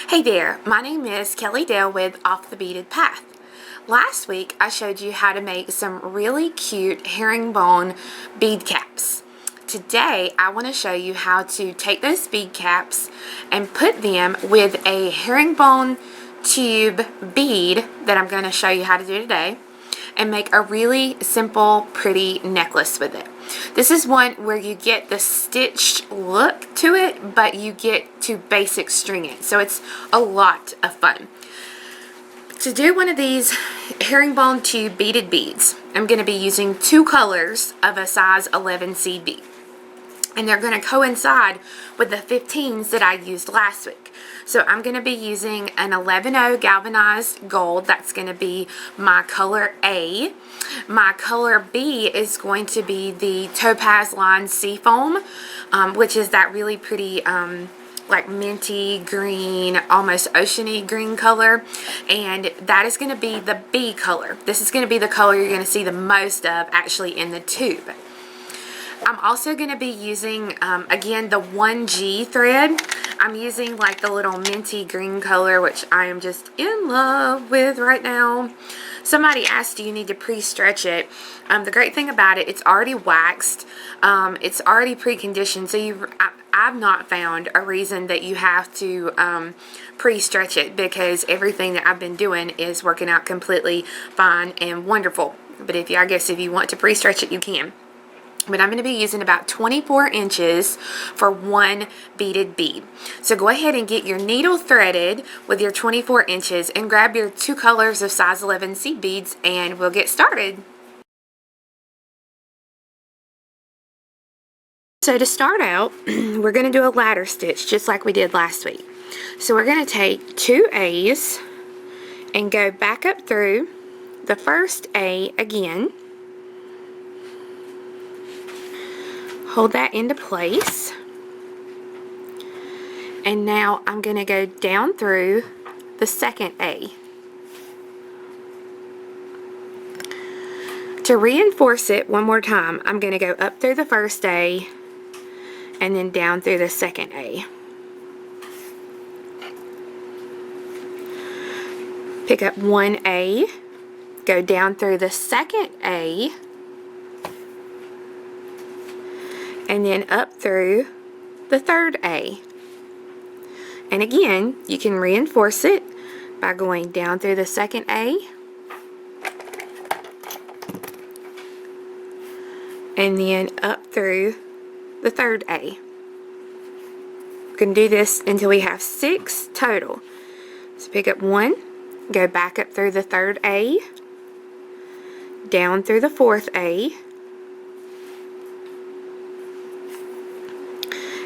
Hey there, my name is Kelly Dale with Off the Beaded Path. Last week I showed you how to make some really cute herringbone bead caps. Today I want to show you how to take those bead caps and put them with a herringbone tube bead that I'm going to show you how to do today, and make a really simple, pretty necklace with it. This is one where you get the stitched look to it, but you get to basic string it. So it's a lot of fun. To do one of these herringbone tube beaded beads, I'm going to be using two colors of a size 11 seed bead. And they're going to coincide with the 15s that I used last week. So I'm going to be using an 11-0 galvanized gold. That's going to be my color A. My color B is going to be the topaz line seafoam, which is that really pretty like minty green, almost oceany green color. And that is going to be the B color. This is going to be the color you're going to see the most of actually in the tube. I'm also going to be using, again, the 1G thread. I'm using like the little minty green color, which I am just in love with right now. Somebody asked, do you need to pre-stretch it? The great thing about it, it's already waxed. It's already pre-conditioned, so I've not found a reason that you have to pre-stretch it, because everything that I've been doing is working out completely fine and wonderful. But I guess if you want to pre-stretch it, you can. But I'm going to be using about 24 inches for one beaded bead. So go ahead and get your needle threaded with your 24 inches and grab your two colors of size 11 seed beads, and we'll get started. So to start out, we're going to do a ladder stitch just like we did last week. So we're going to take two A's and go back up through the first A again. Hold that into place, and now I'm going to go down through the second A. To reinforce it one more time, I'm going to go up through the first A and then down through the second A. Pick up one A, go down through the second A, and then up through the third A. And again, you can reinforce it by going down through the second A and then up through the third A. We're going to do this until we have 6 total. So pick up one, go back up through the third A, down through the fourth A,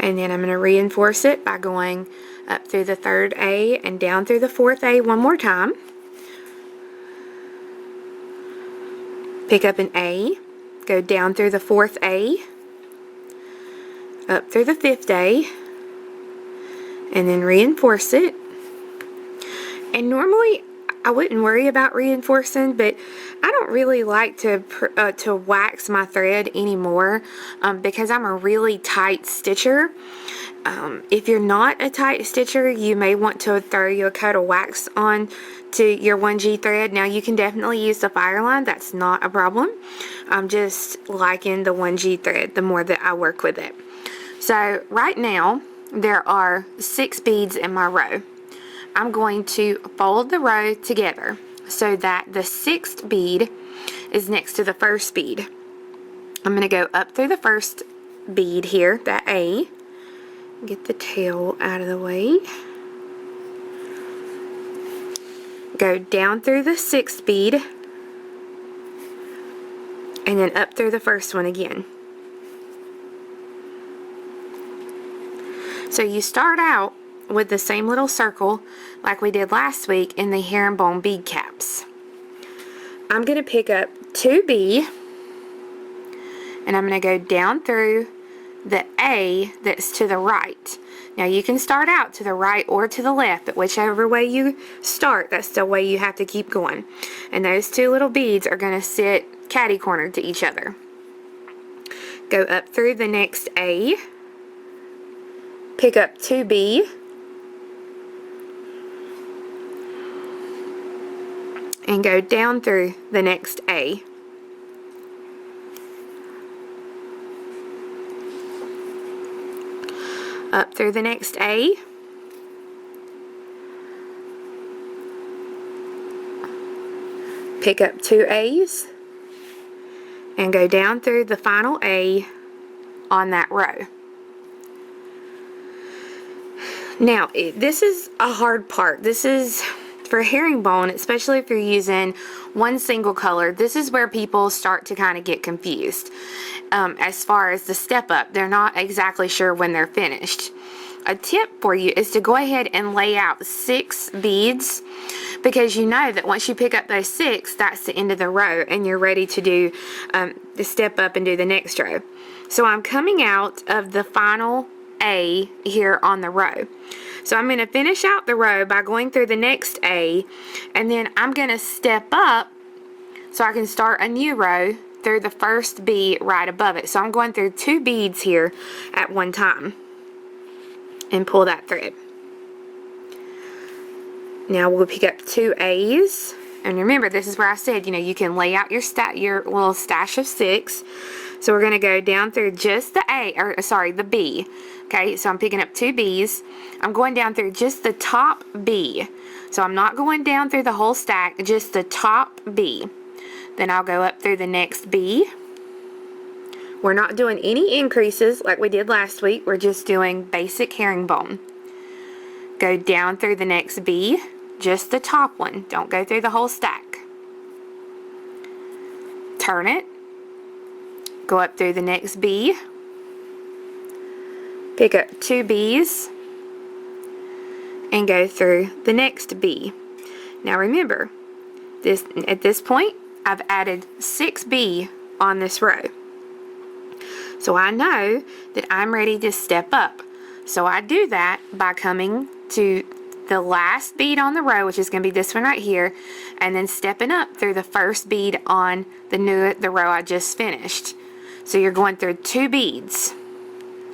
and then I'm going to reinforce it by going up through the third A and down through the fourth A one more time. Pick up an A, go down through the fourth A, up through the fifth A, and then reinforce it. And normally I wouldn't worry about reinforcing, but I don't really like to wax my thread anymore because I'm a really tight stitcher. If you're not a tight stitcher, you may want to throw your coat of wax on to your 1G thread. Now you can definitely use the fire line, that's not a problem. I'm just liking the 1G thread the more that I work with it. So right now there are 6 beads in my row. I'm going to fold the row together so that the 6th bead is next to the first bead. I'm going to go up through the first bead here, that A, get the tail out of the way, go down through the 6th bead, and then up through the first one again. So you start out with the same little circle like we did last week in the herringbone bead caps. I'm going to pick up 2B and I'm going to go down through the A that's to the right. Now you can start out to the right or to the left, but whichever way you start, that's the way you have to keep going. And those two little beads are going to sit catty-cornered to each other. Go up through the next A, pick up 2B, and go down through the next A. Up through the next A. Pick up 2 A's and go down through the final A on that row. Now, this is a hard part. This is for herringbone, especially if you're using one single color. This is where people start to kind of get confused. As far as the step up, they're not exactly sure when they're finished. A tip for you is to go ahead and lay out 6 beads, because you know that once you pick up those 6, that's the end of the row and you're ready to do the step up and do the next row. So I'm coming out of the final A here on the row. So I'm going to finish out the row by going through the next A, and then I'm going to step up so I can start a new row through the first B right above it. So I'm going through 2 beads here at one time and pull that thread. Now we'll pick up 2 A's, and remember, this is where I said, you know, you can lay out your little stash of 6. So we're going to go down through just the A, or sorry, the B. Okay, so I'm picking up 2 B's. I'm going down through just the top B. So I'm not going down through the whole stack, just the top B. Then I'll go up through the next B. We're not doing any increases like we did last week. We're just doing basic herringbone. Go down through the next B, just the top one. Don't go through the whole stack. Turn it. Go up through the next B. Pick up 2 B's and go through the next B. Now remember, at this point, I've added 6 B on this row. So I know that I'm ready to step up. So I do that by coming to the last bead on the row, which is going to be this one right here, and then stepping up through the first bead on the row I just finished. So you're going through 2 beads.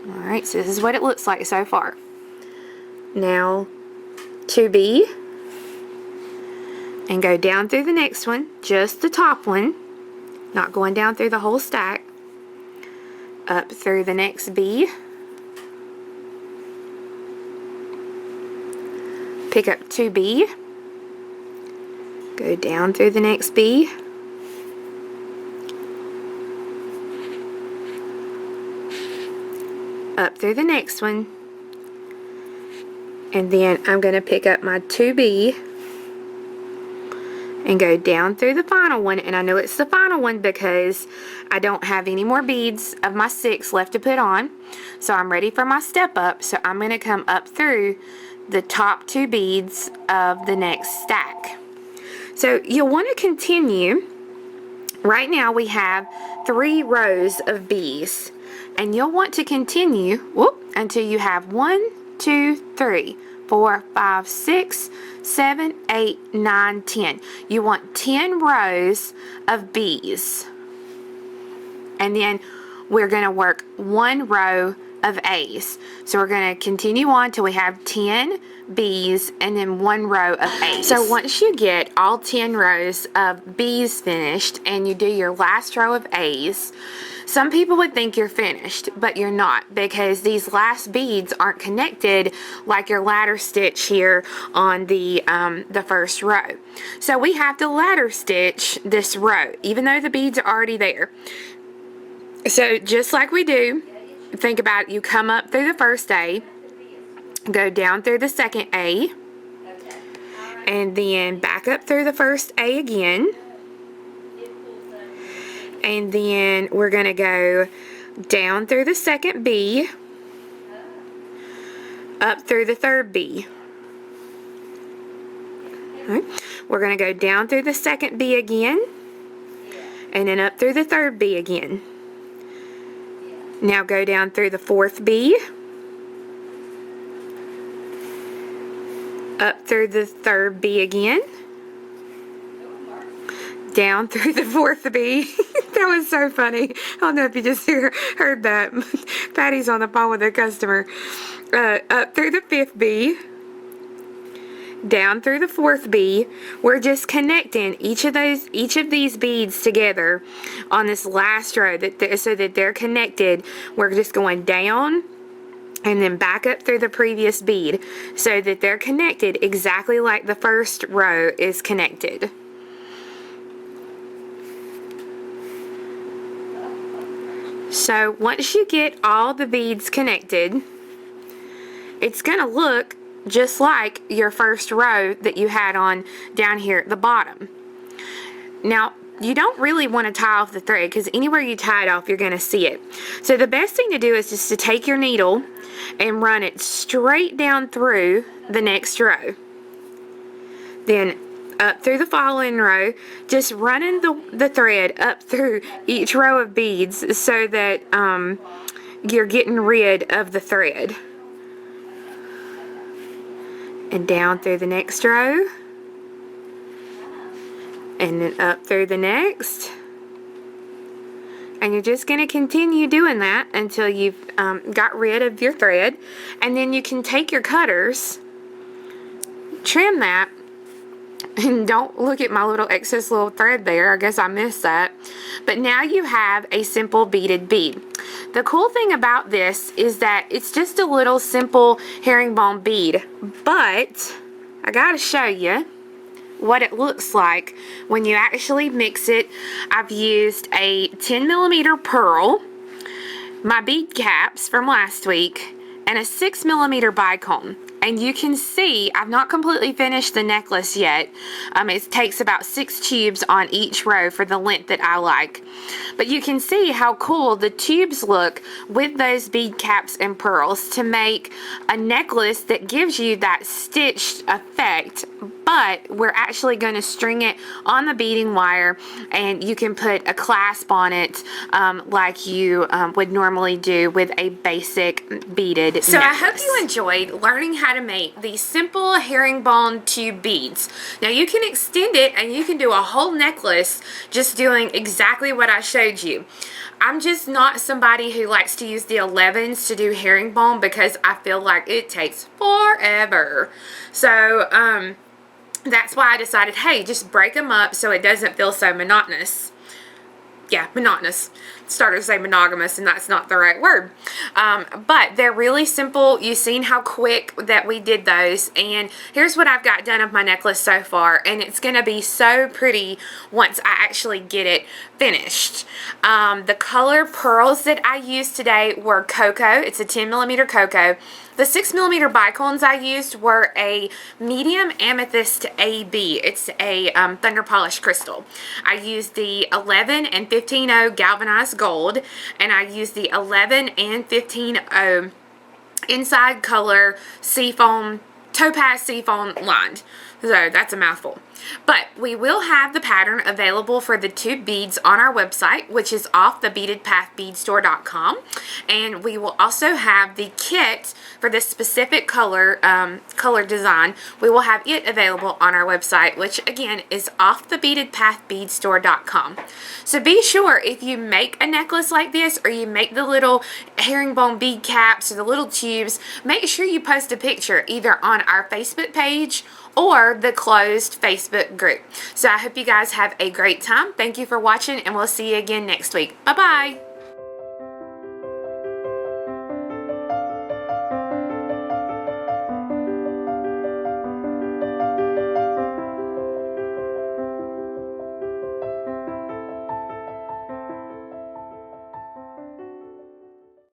Alright, so this is what it looks like so far. Now 2B, and go down through the next one, just the top one, not going down through the whole stack. Up through the next B, pick up 2B, go down through the next B, up through the next one, and then I'm going to pick up my 2B and go down through the final one. And I know it's the final one because I don't have any more beads of my 6 left to put on, so I'm ready for my step up. So I'm going to come up through the top 2 beads of the next stack. So you'll want to continue. Right now we have 3 rows of B's, and you'll want to continue until you have 1, 2, 3, 4, 5, 6, 7, 8, 9, 10. You want 10 rows of B's. And then we're going to work 1 row of A's. So we're going to continue on till we have 10 B's and then 1 row of A's. So once you get all 10 rows of B's finished and you do your last row of A's, some people would think you're finished, but you're not, because these last beads aren't connected like your ladder stitch here on the first row. So we have to ladder stitch this row, even though the beads are already there. So just like we do, think about it, you come up through the first A, go down through the second A, and then back up through the first A again. And then we're going to go down through the second B, up through the third B. Right. We're going to go down through the second B again, and then up through the third B again. Now go down through the fourth B, up through the third B again, down through the fourth B. That was so funny. I don't know if you just heard that. Patty's on the phone with a customer. Up through the fifth B, down through the 4th bead. We're just connecting each of these beads together on this last row so that they're connected. We're just going down and then back up through the previous bead so that they're connected exactly like the first row is connected. So once you get all the beads connected, it's going to look just like your first row that you had on down here at the bottom. Now, you don't really want to tie off the thread because anywhere you tie it off, you're going to see it. So the best thing to do is just to take your needle and run it straight down through the next row. Then up through the following row, just running the thread up through each row of beads so that you're getting rid of the thread. And down through the next row. And then up through the next. And you're just going to continue doing that until you've got rid of your thread. And then you can take your cutters, trim that, and don't look at my little excess little thread there. I guess I missed that. But now you have a simple beaded bead. The cool thing about this is that it's just a little simple herringbone bead. But I got to show you what it looks like when you actually mix it. I've used a 10mm pearl, my bead caps from last week, and a 6mm bicone. And you can see I've not completely finished the necklace yet. It takes about 6 tubes on each row for the length that I like. But you can see how cool the tubes look with those bead caps and pearls to make a necklace that gives you that stitched effect. But we're actually going to string it on the beading wire, and you can put a clasp on it like you would normally do with a basic beaded necklace. So I hope you enjoyed learning how to make these simple herringbone tube beads. Now you can extend it and you can do a whole necklace just doing exactly what I showed you. I'm just not somebody who likes to use the 11s to do herringbone because I feel like it takes forever. So that's why I decided, hey, just break them up so it doesn't feel so monotonous. Yeah, monotonous. Started to say monogamous, and that's not the right word. But they're really simple. You've seen how quick that we did those. And here's what I've got done of my necklace so far. And it's going to be so pretty once I actually get it finished. The color pearls that I used today were cocoa. It's a 10mm cocoa. The 6mm bicones I used were a medium amethyst AB. It's a thunder polished crystal. I used the 11 and 15-0 galvanized gold, and I used the 11 and 15-0 inside color seafoam, topaz seafoam lined. So that's a mouthful. But we will have the pattern available for the tube beads on our website, which is offthebeadedpathbeadstore.com. And we will also have the kit for this specific color design. We will have it available on our website, which again is offthebeadedpathbeadstore.com. So be sure, if you make a necklace like this, or you make the little herringbone bead caps or the little tubes, make sure you post a picture either on our Facebook page or the closed Facebook group. So I hope you guys have a great time. Thank you for watching, and we'll see you again next week. Bye-bye.